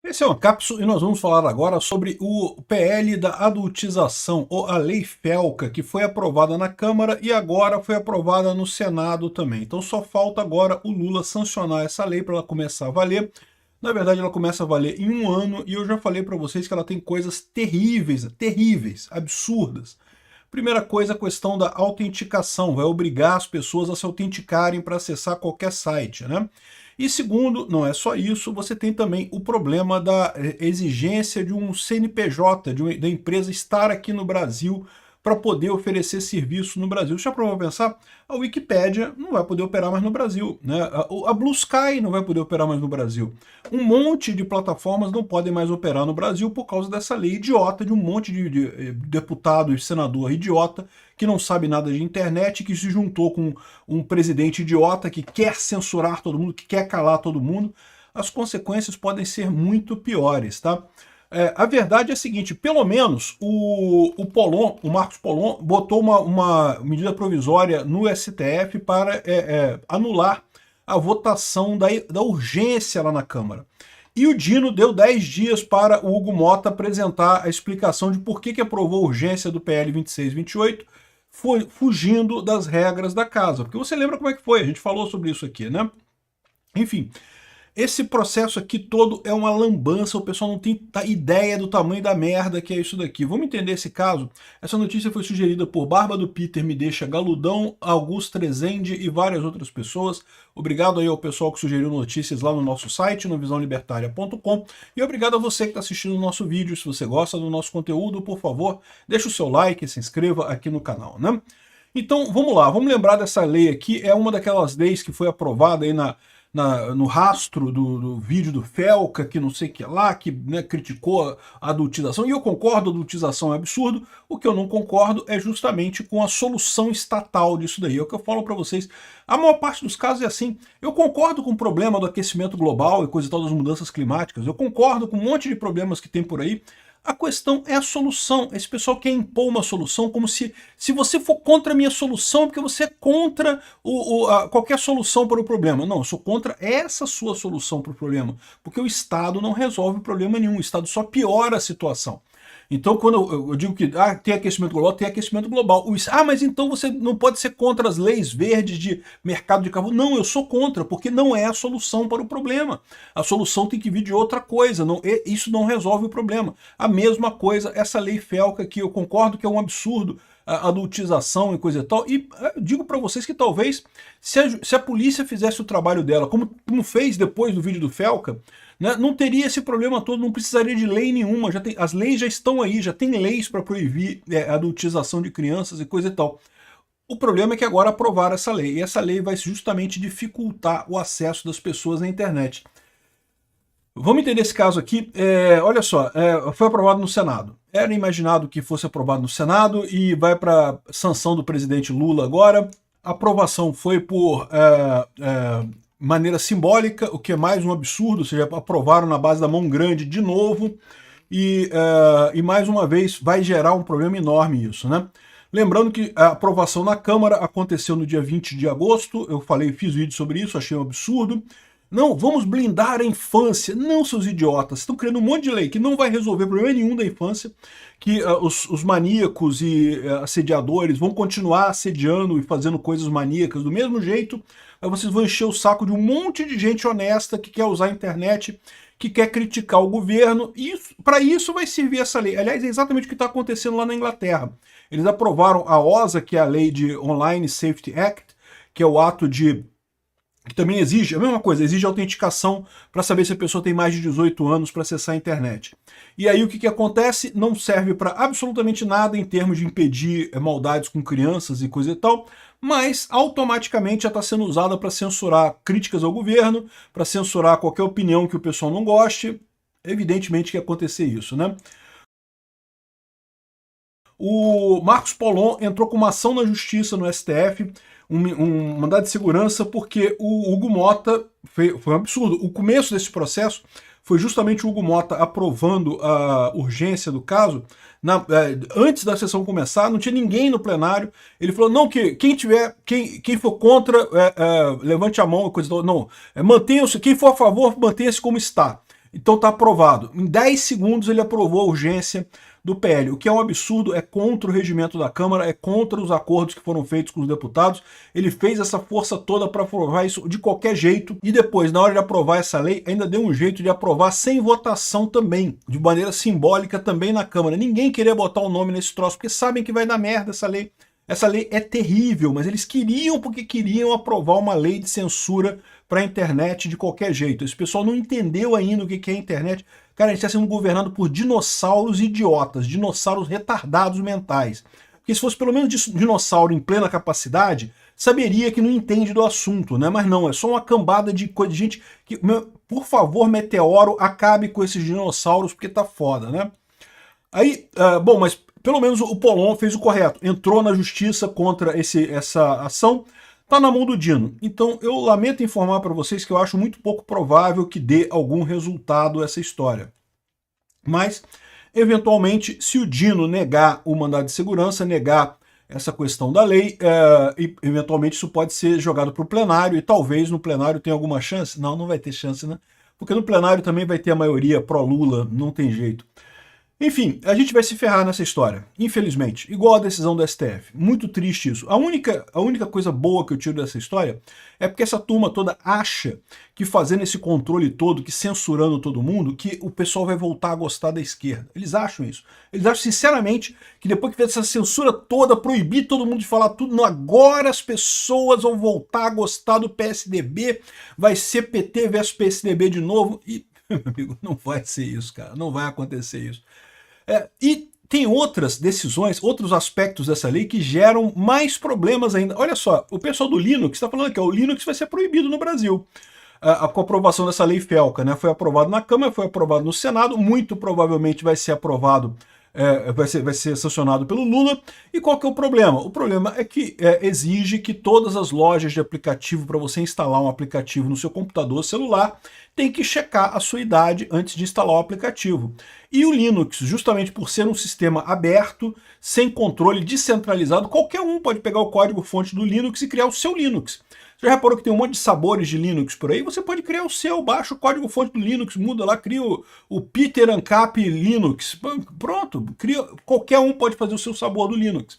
Esse é uma cápsula e nós vamos falar agora sobre o PL da adultização, ou a Lei Felca, que foi aprovada na Câmara e agora foi aprovada no Senado também. Então só falta agora o Lula sancionar essa lei para ela começar a valer. Na verdade, ela começa a valer em um ano e eu já falei para vocês que ela tem coisas terríveis, terríveis, absurdas. Primeira coisa, a questão da autenticação, vai obrigar as pessoas a se autenticarem para acessar qualquer site, né? E segundo, não é só isso, você tem também o problema da exigência de um CNPJ, da empresa estar aqui no Brasil para poder oferecer serviço no Brasil. Já para pensar, a Wikipédia não vai poder operar mais no Brasil, né? A Blue Sky não vai poder operar mais no Brasil. Um monte de plataformas não podem mais operar no Brasil por causa dessa lei idiota de um monte de deputado e senador idiota que não sabe nada de internet, que se juntou com um presidente idiota que quer censurar todo mundo, que quer calar todo mundo. As consequências podem ser muito piores, tá? A verdade é a seguinte, pelo menos o Marcos Polon, botou uma medida provisória no STF para anular a votação da urgência lá na Câmara. E o Dino deu 10 dias para o Hugo Mota apresentar a explicação de por que aprovou a urgência do PL 2628, fugindo das regras da casa. Porque você lembra como é que foi, a gente falou sobre isso aqui, né? Enfim, esse processo aqui todo é uma lambança, o pessoal não tem ideia do tamanho da merda que é isso daqui. Vamos entender esse caso? Essa notícia foi sugerida por Barba do Peter, Me Deixa Galudão, Augusto Trezende e várias outras pessoas. Obrigado aí ao pessoal que sugeriu notícias lá no nosso site, no visãolibertaria.com. E obrigado a você que está assistindo o nosso vídeo. Se você gosta do nosso conteúdo, por favor, deixa o seu like e se inscreva aqui no canal, né? Então, vamos lá, vamos lembrar dessa lei aqui. É uma daquelas leis que foi aprovada aí no rastro do vídeo do Felca, que não sei o que lá, que né, criticou a adultização, e eu concordo, a adultização é absurdo. O que eu não concordo é justamente com a solução estatal disso daí. É o que eu falo para vocês, a maior parte dos casos é assim. Eu concordo com o problema do aquecimento global e coisa e tal, das mudanças climáticas, eu concordo com um monte de problemas que tem por aí. A questão é a solução. Esse pessoal quer impor uma solução como se você for contra a minha solução, porque você é contra qualquer solução para o problema. Não, eu sou contra essa sua solução para o problema, porque o Estado não resolve problema nenhum, o Estado só piora a situação. Então, quando eu digo que tem aquecimento global, tem aquecimento global. Mas então você não pode ser contra as leis verdes de mercado de carbono. Não, eu sou contra, porque não é a solução para o problema. A solução tem que vir de outra coisa, isso não resolve o problema. A mesma coisa, essa lei Felca, que eu concordo que é um absurdo, a adultização e coisa e tal, e digo para vocês que talvez, se a polícia fizesse o trabalho dela, como fez depois do vídeo do Felca, né, não teria esse problema todo, não precisaria de lei nenhuma, as leis já estão aí, já tem leis para proibir a adultização de crianças e coisa e tal. O problema é que agora aprovaram essa lei, e essa lei vai justamente dificultar o acesso das pessoas na internet. Vamos entender esse caso aqui. Olha só, foi aprovado no Senado. Era imaginado que fosse aprovado no Senado e vai para sanção do presidente Lula agora. A aprovação foi por maneira simbólica, o que é mais um absurdo, ou seja, aprovaram na base da mão grande de novo, e mais uma vez vai gerar um problema enorme isso, né? Lembrando que a aprovação na Câmara aconteceu no dia 20 de agosto, eu fiz vídeo sobre isso, achei um absurdo. Não, vamos blindar a infância. Não, seus idiotas, estão criando um monte de lei que não vai resolver problema nenhum da infância, que os maníacos e assediadores vão continuar assediando e fazendo coisas maníacas do mesmo jeito. Aí vocês vão encher o saco de um monte de gente honesta que quer usar a internet, que quer criticar o governo, e para isso vai servir essa lei. Aliás, é exatamente o que está acontecendo lá na Inglaterra. Eles aprovaram a OSA, que é a lei de Online Safety Act, que é o ato que também exige, a mesma coisa, exige autenticação para saber se a pessoa tem mais de 18 anos para acessar a internet. E aí o que acontece? Não serve para absolutamente nada em termos de impedir maldades com crianças e coisa e tal, mas automaticamente já está sendo usada para censurar críticas ao governo, para censurar qualquer opinião que o pessoal não goste. Evidentemente que ia acontecer isso, né? O Marcos Polon entrou com uma ação na justiça no STF, um mandado de segurança, porque o Hugo Mota, foi um absurdo. O começo desse processo foi justamente o Hugo Mota aprovando a urgência do caso. Antes da sessão começar, não tinha ninguém no plenário. Ele falou, não, que quem for contra, levante a mão e coisa. Não, mantenha-se, quem for a favor, mantenha-se como está. Então está aprovado. Em 10 segundos ele aprovou a urgência do PL, o que é um absurdo, é contra o regimento da Câmara, é contra os acordos que foram feitos com os deputados. Ele fez essa força toda para aprovar isso de qualquer jeito e depois, na hora de aprovar essa lei, ainda deu um jeito de aprovar sem votação também, de maneira simbólica também na Câmara. Ninguém queria botar o nome nesse troço, porque sabem que vai dar merda essa lei. Essa lei é terrível, mas eles queriam porque queriam aprovar uma lei de censura para a internet de qualquer jeito. Esse pessoal não entendeu ainda o que é a internet. Cara, a gente está sendo governado por dinossauros idiotas, dinossauros retardados mentais. Porque se fosse pelo menos dinossauro em plena capacidade, saberia que não entende do assunto, né? Mas não, é só uma cambada de coisa de gente que, por favor, Meteoro, acabe com esses dinossauros porque tá foda, né? Aí, bom, mas pelo menos o Polon fez o correto, entrou na justiça contra essa ação, tá na mão do Dino. Então eu lamento informar para vocês que eu acho muito pouco provável que dê algum resultado essa história. Mas, eventualmente, se o Dino negar o mandado de segurança, negar essa questão da lei, eventualmente isso pode ser jogado para o plenário e talvez no plenário tenha alguma chance. Não, não vai ter chance, né? Porque no plenário também vai ter a maioria pró-Lula, não tem jeito. Enfim, a gente vai se ferrar nessa história, infelizmente, igual a decisão do STF. Muito triste isso. A única coisa boa que eu tiro dessa história é porque essa turma toda acha que fazendo esse controle todo, que censurando todo mundo, que o pessoal vai voltar a gostar da esquerda. Eles acham isso. Eles acham sinceramente que depois que fez essa censura toda, proibir todo mundo de falar tudo, agora as pessoas vão voltar a gostar do PSDB, vai ser PT versus PSDB de novo. E, meu amigo, não vai ser isso, cara. Não vai acontecer isso. E tem outras decisões, outros aspectos dessa lei que geram mais problemas ainda. Olha só, o pessoal do Linux está falando que o Linux vai ser proibido no Brasil. Com a aprovação dessa lei FELCA, né? Foi aprovado na Câmara, foi aprovado no Senado, muito provavelmente vai ser aprovado, vai ser sancionado pelo Lula. E qual que é o problema? O problema é que exige que todas as lojas de aplicativo, para você instalar um aplicativo no seu computador celular, tem que checar a sua idade antes de instalar o aplicativo. E o Linux, justamente por ser um sistema aberto, sem controle, descentralizado, qualquer um pode pegar o código-fonte do Linux e criar o seu Linux. Você já reparou que tem um monte de sabores de Linux por aí? Você pode criar o seu, baixa o código-fonte do Linux, muda lá, cria o Peter Ancap Linux. Pronto, qualquer um pode fazer o seu sabor do Linux.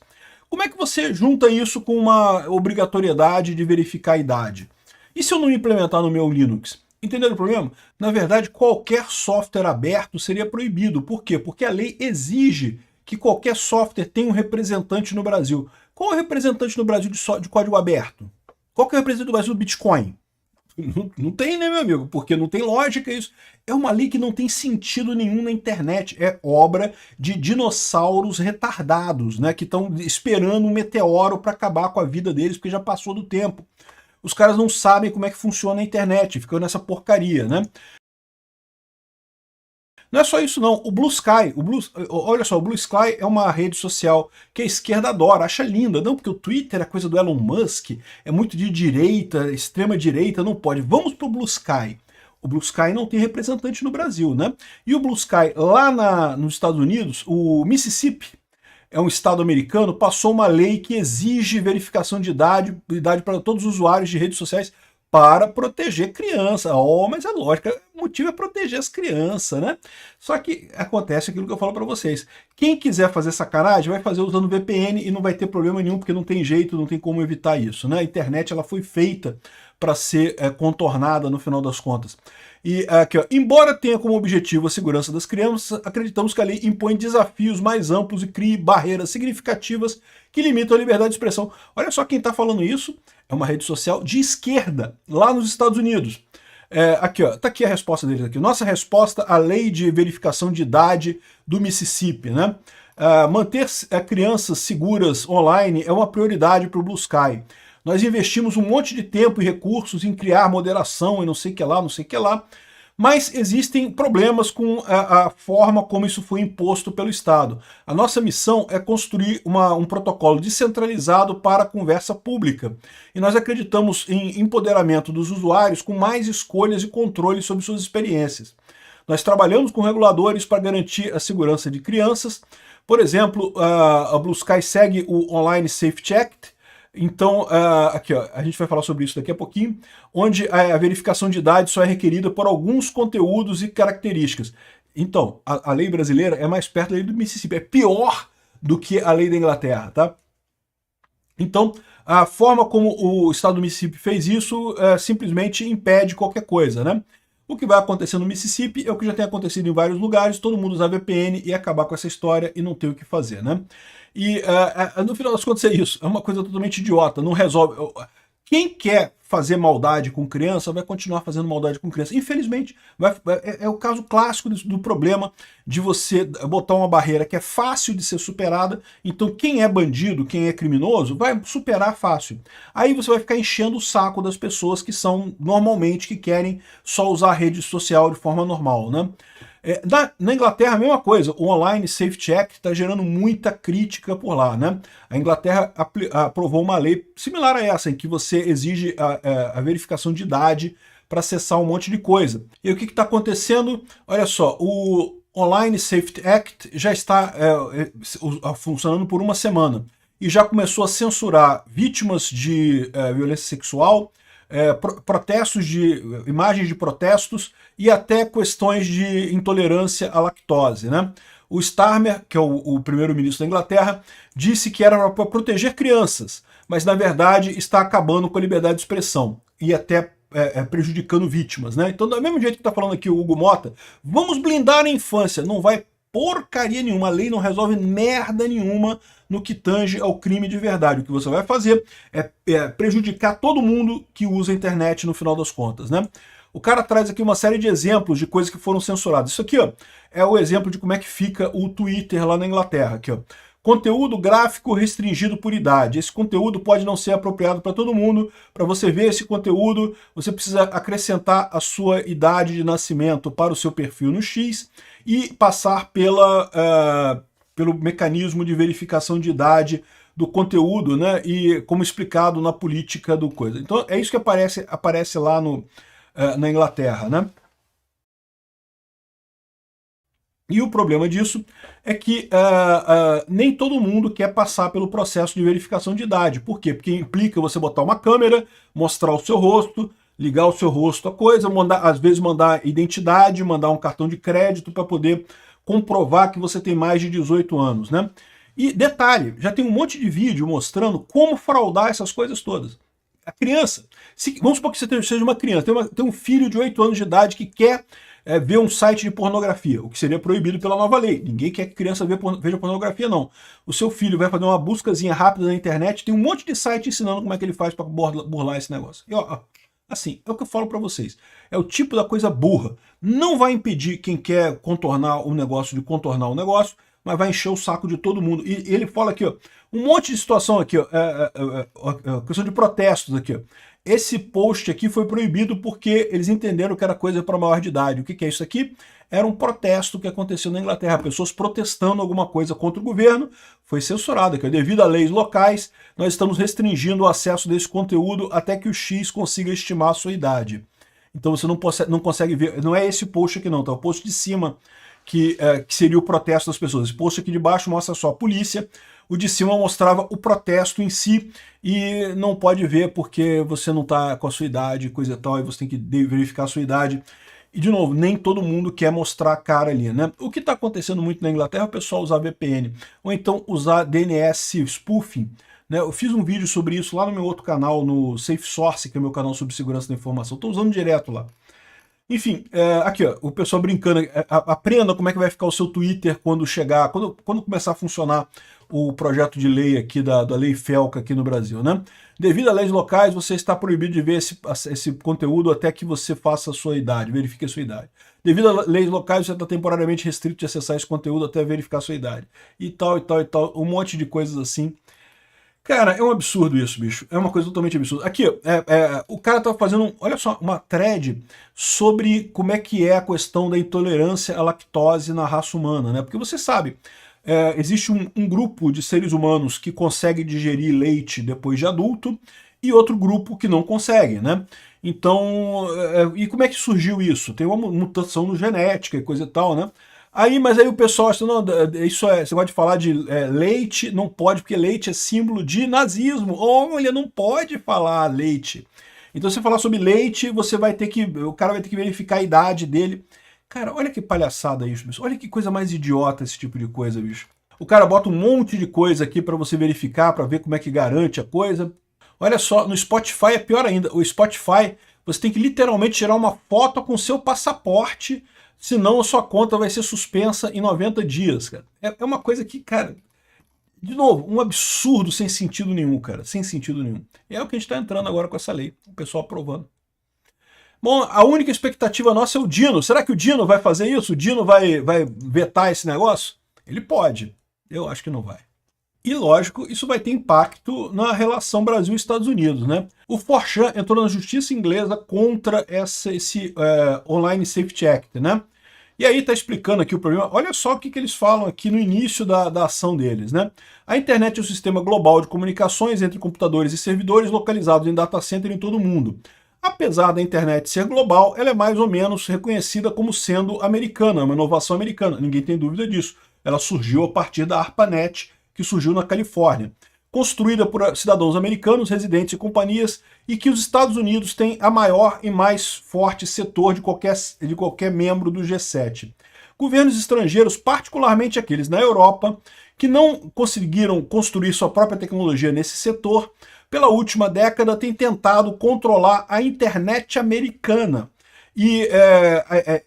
Como é que você junta isso com uma obrigatoriedade de verificar a idade? E se eu não implementar no meu Linux? Entenderam o problema? Na verdade, qualquer software aberto seria proibido. Por quê? Porque a lei exige que qualquer software tenha um representante no Brasil. Qual é o representante no Brasil de código aberto? Qual que é o representante do Brasil do Bitcoin? Não tem, né, meu amigo? Porque não tem lógica isso. É uma lei que não tem sentido nenhum na internet. É obra de dinossauros retardados, né? Que estão esperando um meteoro para acabar com a vida deles, porque já passou do tempo. Os caras não sabem como é que funciona a internet, ficam nessa porcaria, né? Não é só isso não, o Blue Sky, olha só, o Blue Sky é uma rede social que a esquerda adora, acha linda, não, porque o Twitter é coisa do Elon Musk, é muito de direita, extrema direita, não pode. Vamos pro Blue Sky. O Blue Sky não tem representante no Brasil, né? E o Blue Sky lá nos Estados Unidos, o Mississippi, é um estado americano, passou uma lei que exige verificação de idade para todos os usuários de redes sociais para proteger criança. Oh, mas é lógico, o motivo é proteger as crianças, né? Só que acontece aquilo que eu falo para vocês. Quem quiser fazer sacanagem vai fazer usando VPN e não vai ter problema nenhum, porque não tem jeito, não tem como evitar isso, né? A internet ela foi feita para ser contornada no final das contas. E aqui, ó, embora tenha como objetivo a segurança das crianças, acreditamos que a lei impõe desafios mais amplos e crie barreiras significativas que limitam a liberdade de expressão. Olha só quem está falando isso, é uma rede social de esquerda, lá nos Estados Unidos. Aqui, ó, tá aqui a resposta deles aqui. Nossa resposta à lei de verificação de idade do Mississippi, né? Manter crianças seguras online é uma prioridade para o Blue Sky. Nós investimos um monte de tempo e recursos em criar moderação e não sei o que lá, não sei o que lá, mas existem problemas com a forma como isso foi imposto pelo Estado. A nossa missão é construir um protocolo descentralizado para a conversa pública. E nós acreditamos em empoderamento dos usuários com mais escolhas e controle sobre suas experiências. Nós trabalhamos com reguladores para garantir a segurança de crianças. Por exemplo, a Blue Sky segue o Online Safety Act, Então, aqui ó, a gente vai falar sobre isso daqui a pouquinho, onde a verificação de idade só é requerida por alguns conteúdos e características. Então, a lei brasileira é mais perto da lei do Mississippi, é pior do que a lei da Inglaterra, tá? Então, a forma como o estado do Mississippi fez isso simplesmente impede qualquer coisa, né? O que vai acontecer no Mississippi é o que já tem acontecido em vários lugares, todo mundo usar VPN e acabar com essa história e não ter o que fazer, né? E no final das contas é isso, é uma coisa totalmente idiota, não resolve. Quem quer fazer maldade com criança vai continuar fazendo maldade com criança. Infelizmente, é o caso clássico do problema de você botar uma barreira que é fácil de ser superada. Então quem é bandido, quem é criminoso, vai superar fácil. Aí você vai ficar enchendo o saco das pessoas que são normalmente que querem só usar a rede social de forma normal, né? Na Inglaterra, a mesma coisa, o Online Safety Act está gerando muita crítica por lá, né? A Inglaterra aprovou uma lei similar a essa, em que você exige a verificação de idade para acessar um monte de coisa. E o que está acontecendo? Olha só, o Online Safety Act já está funcionando por uma semana e já começou a censurar vítimas de violência sexual, protestos imagens de protestos e até questões de intolerância à lactose, né? O Starmer, que é o primeiro-ministro da Inglaterra, disse que era para proteger crianças, mas na verdade está acabando com a liberdade de expressão e até prejudicando vítimas, né? Então, do mesmo jeito que está falando aqui o Hugo Mota, vamos blindar a infância, não vai porcaria nenhuma, a lei não resolve merda nenhuma no que tange ao crime de verdade. O que você vai fazer é prejudicar todo mundo que usa a internet no final das contas, né? O cara traz aqui uma série de exemplos de coisas que foram censuradas. Isso aqui ó, é o exemplo de como é que fica o Twitter lá na Inglaterra. Aqui, ó. Conteúdo gráfico restringido por idade. Esse conteúdo pode não ser apropriado para todo mundo. Para você ver esse conteúdo, você precisa acrescentar a sua idade de nascimento para o seu perfil no X e passar pelo mecanismo de verificação de idade do conteúdo, né? E como explicado na política do coisa. Então é isso que aparece lá na Inglaterra, né? E o problema disso é que nem todo mundo quer passar pelo processo de verificação de idade. Por quê? Porque implica você botar uma câmera, mostrar o seu rosto, ligar o seu rosto à coisa, às vezes mandar identidade, mandar um cartão de crédito para poder comprovar que você tem mais de 18 anos, né? E detalhe, já tem um monte de vídeo mostrando como fraudar essas coisas todas. A criança, vamos supor que você seja uma criança, tem um filho de 8 anos de idade que quer ver um site de pornografia, o que seria proibido pela nova lei. Ninguém quer que criança veja pornografia, não. O seu filho vai fazer uma buscazinha rápida na internet, tem um monte de site ensinando como é que ele faz para burlar esse negócio. E, ó, assim, é o que eu falo para vocês. É o tipo da coisa burra. Não vai impedir quem quer contornar o negócio de contornar o negócio, mas vai encher o saco de todo mundo. E ele fala aqui, ó, um monte de situação aqui, ó, questão de protestos aqui, ó. Esse post aqui foi proibido porque eles entenderam que era coisa para maior de idade. O que é isso aqui? Era um protesto que aconteceu na Inglaterra, pessoas protestando alguma coisa contra o governo, foi censurado, que devido a leis locais, nós estamos restringindo o acesso desse conteúdo até que o X consiga estimar a sua idade. Então você não consegue ver, não é esse post aqui não, tá? O post de cima que seria o protesto das pessoas. Esse post aqui de baixo mostra só a polícia, o de cima mostrava o protesto em si, e não pode ver porque você não está com a sua idade, coisa e tal, e você tem que verificar a sua idade. E, de novo, nem todo mundo quer mostrar a cara ali, né? O que está acontecendo muito na Inglaterra é o pessoal usar VPN, ou então usar DNS spoofing, né? Eu fiz um vídeo sobre isso lá no meu outro canal, no Safe Source, que é o meu canal sobre segurança da informação. Estou usando direto lá. Enfim, aqui ó, o pessoal brincando, aprenda como é que vai ficar o seu Twitter quando chegar, quando começar a funcionar o projeto de lei aqui da lei FELCA aqui no Brasil, né? Devido a leis locais, você está proibido de ver esse conteúdo até que você faça a sua idade, verifique a sua idade. Devido a leis locais, você está temporariamente restrito de acessar esse conteúdo até verificar a sua idade. E tal, e tal, e tal, um monte de coisas assim. Cara, é um absurdo isso, bicho. É uma coisa totalmente absurda. Aqui, o cara tá fazendo, olha só, uma thread sobre como é que é a questão da intolerância à lactose na raça humana, né? Porque você sabe, existe um grupo de seres humanos que consegue digerir leite depois de adulto e outro grupo que não consegue, né? Então, e como é que surgiu isso? Tem uma mutação no genética e coisa e tal, né? Mas aí o pessoal acha, não, isso é, você pode falar de leite, não pode, porque leite é símbolo de nazismo. Olha, não pode falar leite. Então, se você falar sobre leite, o cara vai ter que verificar a idade dele. Cara, olha que palhaçada isso, bicho. Olha que coisa mais idiota esse tipo de coisa, bicho. O cara bota um monte de coisa aqui para você verificar, para ver como é que garante a coisa. Olha só, no Spotify é pior ainda. O Spotify, você tem que literalmente tirar uma foto com o seu passaporte, senão a sua conta vai ser suspensa em 90 dias, cara. É uma coisa que, cara, de novo, um absurdo sem sentido nenhum, cara. Sem sentido nenhum. E é o que a gente está entrando agora com essa lei, o pessoal aprovando. Bom, a única expectativa nossa é o Dino. Será que o Dino vai fazer isso? O Dino vai vetar esse negócio? Ele pode. Eu acho que não vai. E, lógico, isso vai ter impacto na relação Brasil-Estados Unidos, né? O Forchan entrou na justiça inglesa contra esse Online Safety Act, né? E aí está explicando aqui o problema. Olha só o que eles falam aqui no início da ação deles, né? A internet é um sistema global de comunicações entre computadores e servidores localizados em data center em todo o mundo. Apesar da internet ser global, ela é mais ou menos reconhecida como sendo americana, uma inovação americana. Ninguém tem dúvida disso. Ela surgiu a partir da ARPANET, que surgiu na Califórnia, construída por cidadãos americanos, residentes e companhias, e que os Estados Unidos têm a maior e mais forte setor de qualquer membro do G7. Governos estrangeiros, particularmente aqueles na Europa, que não conseguiram construir sua própria tecnologia nesse setor, pela última década têm tentado controlar a internet americana e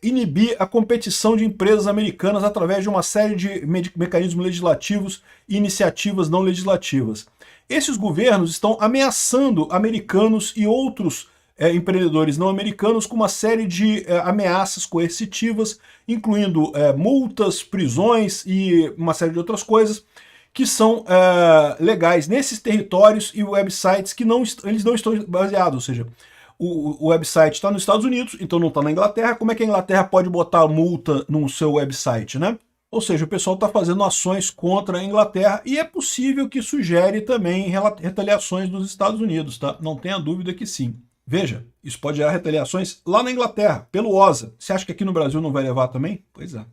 inibir a competição de empresas americanas através de uma série de mecanismos legislativos e iniciativas não legislativas. Esses governos estão ameaçando americanos e outros empreendedores não americanos com uma série de ameaças coercitivas, incluindo multas, prisões e uma série de outras coisas, que são legais nesses territórios e websites que eles não estão baseados, ou seja, o website está nos Estados Unidos, então não está na Inglaterra. Como é que a Inglaterra pode botar multa no seu website, né? Ou seja, o pessoal está fazendo ações contra a Inglaterra e é possível que isso gere também retaliações dos Estados Unidos, tá? Não tenha dúvida que sim. Veja, isso pode gerar retaliações lá na Inglaterra, pelo OSA. Você acha que aqui no Brasil não vai levar também? Pois é.